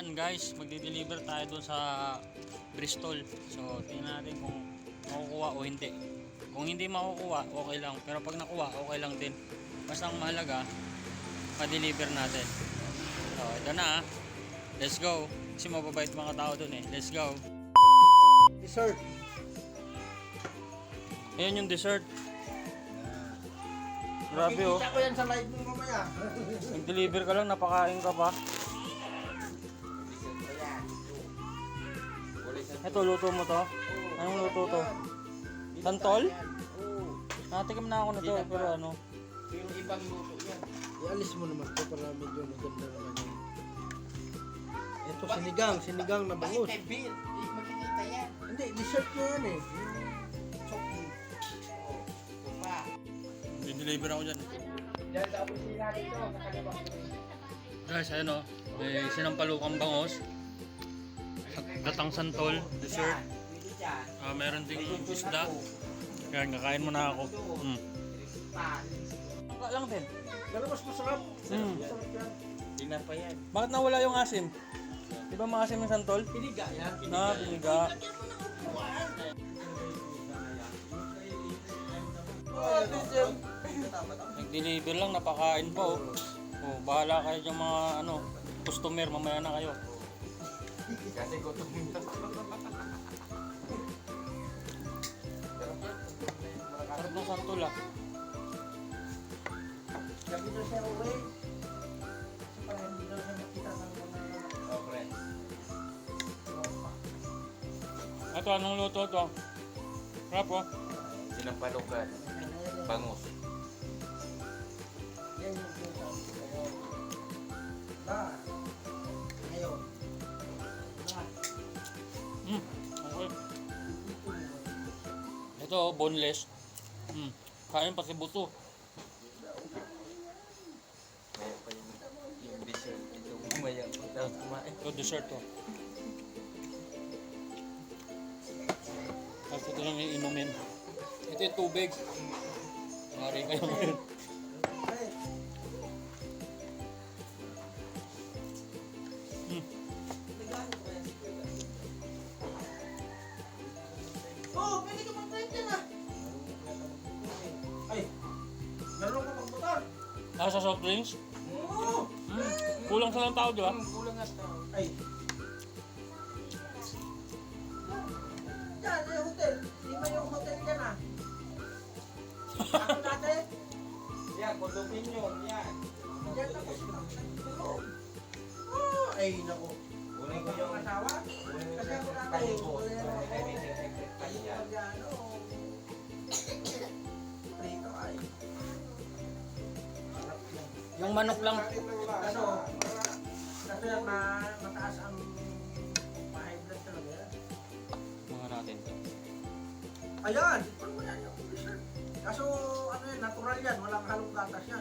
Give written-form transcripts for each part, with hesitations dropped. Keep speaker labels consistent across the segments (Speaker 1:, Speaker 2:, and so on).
Speaker 1: Yan guys, magdi-deliver tayo doon sa Bristol. So, tingnan natin kung makukuha o hindi. Kung hindi makukuha, okay lang. Pero pag nakuha, okay lang din. Basta ang mahalaga, ma-deliver natin. So, ito na. Let's go. Kasi mababait mga tao doon eh. Let's go.
Speaker 2: Dessert.
Speaker 1: Ayan yung dessert. Grabe oh.
Speaker 2: Kita ko yan sa live mo mamaya.
Speaker 1: Nag-deliver ka lang, napakain ka pa. Ito, luto mo to? Anong luto to? Santol? Natikim na ako na to, pero ano?
Speaker 2: Pero ibang luto yan. Ialis mo naman ito para medyo maganda naman yun. Ito sinigang na bangus.
Speaker 3: Bakit may beer? Hindi makikita yan.
Speaker 2: Hindi, dessert mo yan eh.
Speaker 3: Chocolate. Ito pa.
Speaker 1: Deliver ako dyan.
Speaker 3: Diyan sa opisina dito, sa kaliwa.
Speaker 1: Guys, ayun o. May sinampalukang bangos. Gatang santol, dessert.
Speaker 3: Pwede dyan.
Speaker 1: Meron ding isda. Yan, kakain mo na ako.
Speaker 3: Pan.
Speaker 1: Baka lang din.
Speaker 2: Pero mas masarap. Masarap yan.
Speaker 3: Tingnan pa yan.
Speaker 1: Bakit nawala yung asim? Di ba maasim yung santol?
Speaker 2: Piniga yan.
Speaker 1: Piniga. Nag-deliver lang, napakain pa oh. Oh, bahala kayo yung mga ano, customer, mamaya na kayo.
Speaker 3: Kasi gutom na.
Speaker 1: Sarap ng santol ah.
Speaker 2: Sabi na siya uwi. Kasi parang hindi na siya makita ng mga...
Speaker 3: Oh, friends.
Speaker 1: Ito, anong luto to? Sarap oh.
Speaker 3: Sinampalukan. Bangus.
Speaker 2: Yan yung sinasabi ko sa'yo. Ngayon.
Speaker 1: Okay. Ito oh, boneless. Kain pati buto.
Speaker 3: Kaya pa yung dessert. Ito umaya. Tapos kumain.
Speaker 1: Ito dessert to. Tapos ito yung iinumin. Ito yung tubig. Mari kayo ngayon.
Speaker 2: Oh, pwede ka mag-try dyan ah. Ay, meron ka magbutar.
Speaker 1: Nasa soft drinks?
Speaker 2: Oo.
Speaker 1: Kulang sa lang tao, di ba?
Speaker 3: Kulang at
Speaker 2: Ay. Yan, yung hotel. Lima yung hotel dyan ah. Ako natin.
Speaker 3: yan, condominium. Yan.
Speaker 2: Yan tapos tulog. Oh, ay nako.
Speaker 3: Kunin ko yung
Speaker 2: asawa. Kasi ako natin. Ay,
Speaker 3: yan.
Speaker 2: ano. Prito ay.
Speaker 1: Yung manok lang.
Speaker 2: Ano, kasi mataas ang ma-high blood talaga yan.
Speaker 1: Mga natin to.
Speaker 2: Ayan, ito mo yan yung dessert. Kaso ano yan, natural yan, walang halong gatas yan.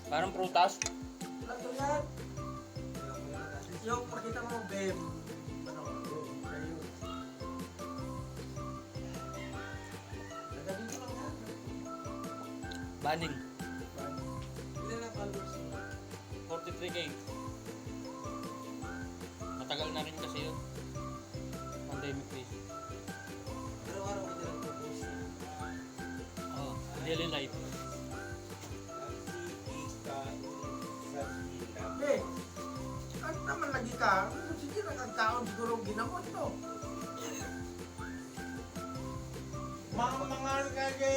Speaker 1: Parang prutas.
Speaker 2: Wala to yan. Yung pakita mo, Bem. Ano, ayun. Nagalito lang yan.
Speaker 1: Baning.
Speaker 2: Ilan na followers mo?
Speaker 1: 43K. Matagal na rin kasi yun. Pandemic days.
Speaker 2: Araw-araw ka dyan po-post.
Speaker 1: Oh, daily life.
Speaker 2: Eh, ano naman lagi ka? Sige, nagkagkaon siguro ginamot to. Mga kage...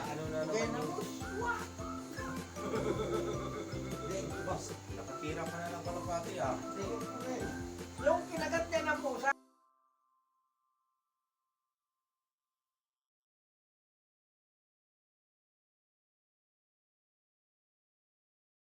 Speaker 3: Ano na naman
Speaker 2: Kaya
Speaker 3: yung...
Speaker 2: namus, wah!
Speaker 3: Boss, nakatira ka na ng kalapati ah.
Speaker 2: Yung kinagat niya ng pusa.